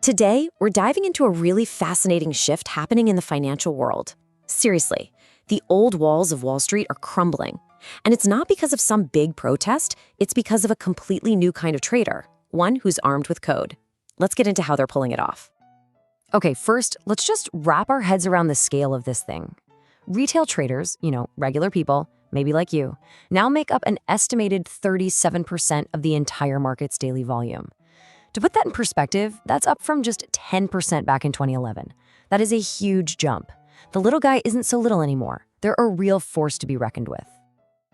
Today, we're diving into a really fascinating shift happening in the financial world. Seriously, the old walls of Wall Street are crumbling. And it's not because of some big protest, it's because of a completely new kind of trader, one who's armed with code. Let's get into how they're pulling it off. Okay, first, let's just wrap our heads around the scale of this thing. Retail traders, regular people, maybe like you, now make up an estimated 37% of the entire market's daily volume. To put that in perspective, that's up from just 10% back in 2011. That is a huge jump. The little guy isn't so little anymore. They're a real force to be reckoned with.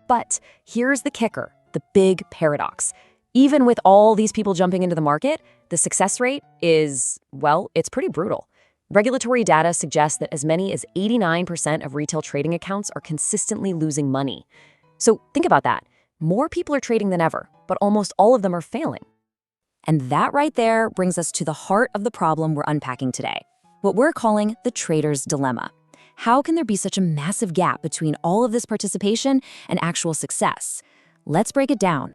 But here's the kicker, the big paradox. Even with all these people jumping into the market, the success rate is, well, it's pretty brutal. Regulatory data suggests that as many as 89% of retail trading accounts are consistently losing money. So think about that. More people are trading than ever, but almost all of them are failing. And that right there brings us to the heart of the problem we're unpacking today, what we're calling the trader's dilemma. How can there be such a massive gap between all of this participation and actual success? Let's break it down.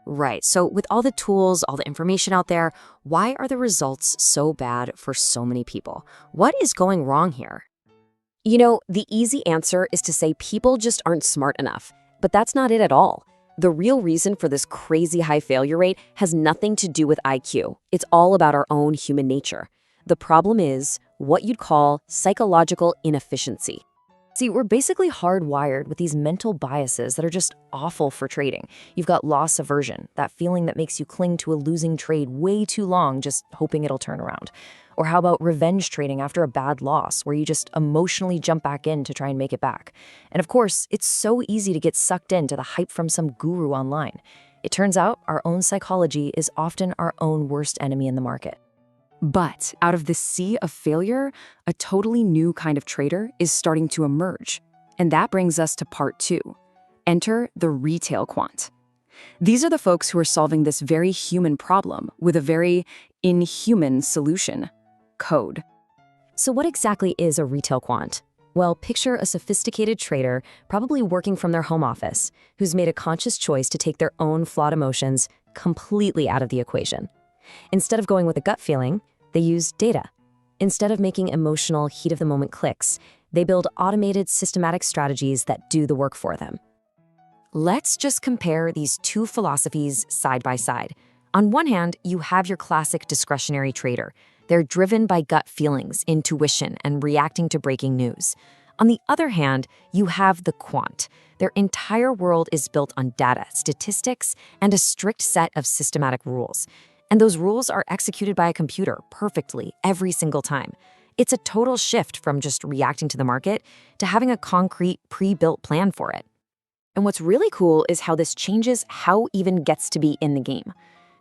Right, so with all the tools, all the information out there, why are the results so bad for so many people? What is going wrong here? The easy answer is to say people just aren't smart enough, but that's not it at all. The real reason for this crazy high failure rate has nothing to do with IQ. It's all about our own human nature. The problem is what you'd call psychological inefficiency. See, we're basically hardwired with these mental biases that are just awful for trading. You've got loss aversion, that feeling that makes you cling to a losing trade way too long, just hoping it'll turn around. Or how about revenge trading after a bad loss, where you just emotionally jump back in to try and make it back? And of course, it's so easy to get sucked into the hype from some guru online. It turns out our own psychology is often our own worst enemy in the market. But out of this sea of failure, a totally new kind of trader is starting to emerge. And that brings us to part 2. Enter the retail quant. These are the folks who are solving this very human problem with a very inhuman solution: code. So what exactly is a retail quant? Well, picture a sophisticated trader, probably working from their home office, who's made a conscious choice to take their own flawed emotions completely out of the equation. Instead of going with a gut feeling, they use data. Instead of making emotional, heat-of-the-moment clicks, they build automated, systematic strategies that do the work for them. Let's just compare these two philosophies side by side. On one hand, you have your classic discretionary trader. They're driven by gut feelings, intuition, and reacting to breaking news. On the other hand, you have the quant. Their entire world is built on data, statistics, and a strict set of systematic rules. And those rules are executed by a computer perfectly every single time. It's a total shift from just reacting to the market to having a concrete, pre-built plan for it. And what's really cool is how this changes how even gets to be in the game.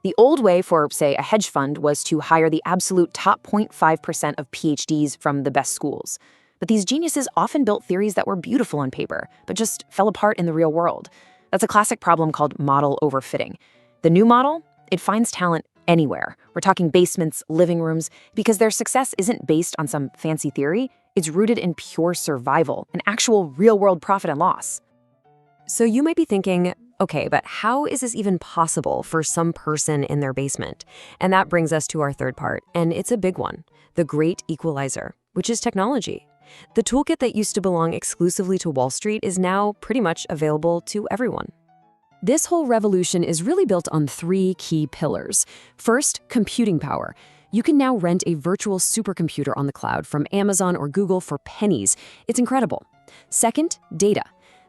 The old way for, say, a hedge fund was to hire the absolute top 0.5% of PhDs from the best schools. But these geniuses often built theories that were beautiful on paper, but just fell apart in the real world. That's a classic problem called model overfitting. The new model, it finds talent anywhere. We're talking basements, living rooms, because their success isn't based on some fancy theory. It's rooted in pure survival, an actual real-world profit and loss. So you might be thinking, okay, but how is this even possible for some person in their basement? And that brings us to our third part, and it's a big one, the great equalizer, which is technology. The toolkit that used to belong exclusively to Wall Street is now pretty much available to everyone. This whole revolution is really built on 3 key pillars. First, computing power. You can now rent a virtual supercomputer on the cloud from Amazon or Google for pennies. It's incredible. Second, data.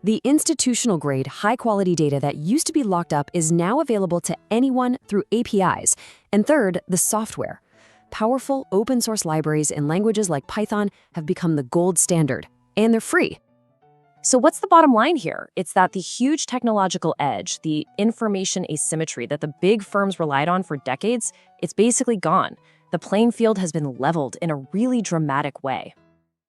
The institutional-grade, high-quality data that used to be locked up is now available to anyone through APIs. And third, the software. Powerful open-source libraries in languages like Python have become the gold standard, and they're free. So what's the bottom line here? It's that the huge technological edge, the information asymmetry that the big firms relied on for decades, it's basically gone. The playing field has been leveled in a really dramatic way.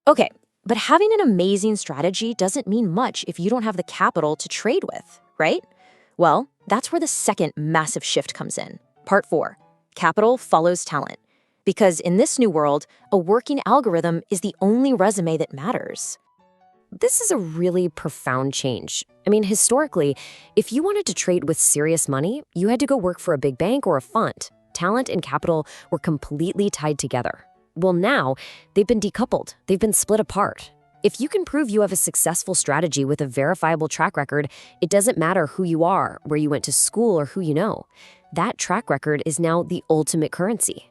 Okay, but having an amazing strategy doesn't mean much if you don't have the capital to trade with, right? Well, that's where the second massive shift comes in. Part 4, capital follows talent. Because in this new world, a working algorithm is the only resume that matters. This is a really profound change. I mean, historically, if you wanted to trade with serious money, you had to go work for a big bank or a fund. talent and capital were completely tied together. Well, now they've been decoupled. They've been split apart. If you can prove you have a successful strategy with a verifiable track record, it doesn't matter who you are, where you went to school, or who you know. That track record is now the ultimate currency.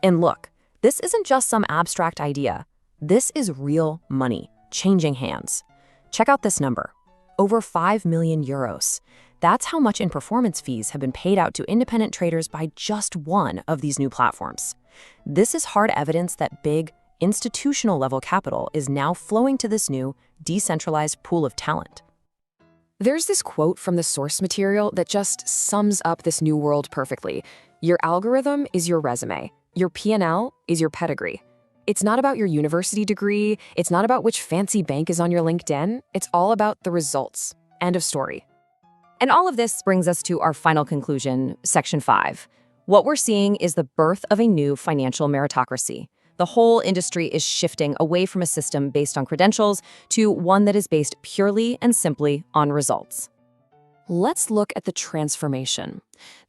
And look, this isn't just some abstract idea. This is real money, changing hands. Check out this number. Over 5 million euros. That's how much in performance fees have been paid out to independent traders by just one of these new platforms. This is hard evidence that big, institutional-level capital is now flowing to this new, decentralized pool of talent. There's this quote from the source material that just sums up this new world perfectly. Your algorithm is your resume. Your P&L is your pedigree. It's not about your university degree. It's not about which fancy bank is on your LinkedIn. It's all about the results. End of story. And all of this brings us to our final conclusion, Section 5. What we're seeing is the birth of a new financial meritocracy. The whole industry is shifting away from a system based on credentials to one that is based purely and simply on results. Let's look at the transformation.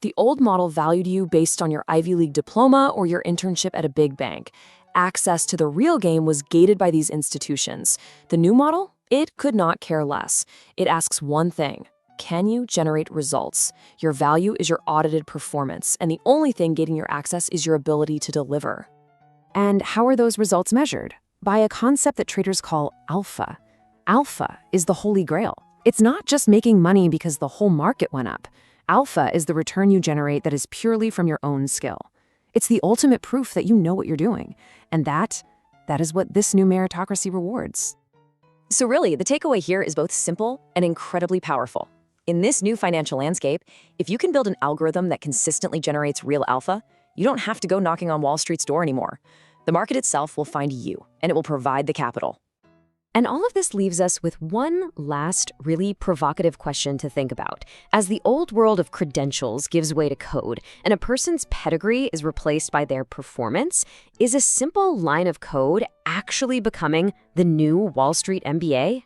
The old model valued you based on your Ivy League diploma or your internship at a big bank. Access to the real game was gated by these institutions. The new model? It could not care less. It asks one thing. Can you generate results? Your value is your audited performance, and the only thing gating your access is your ability to deliver. And how are those results measured? By a concept that traders call alpha. Alpha is the holy grail. It's not just making money because the whole market went up. Alpha is the return you generate that is purely from your own skill. It's the ultimate proof that you know what you're doing. And that is what this new meritocracy rewards. So really, the takeaway here is both simple and incredibly powerful. In this new financial landscape, if you can build an algorithm that consistently generates real alpha, you don't have to go knocking on Wall Street's door anymore. The market itself will find you, and it will provide the capital. And all of this leaves us with one last really provocative question to think about. As the old world of credentials gives way to code, and a person's pedigree is replaced by their performance, is a simple line of code actually becoming the new Wall Street MBA?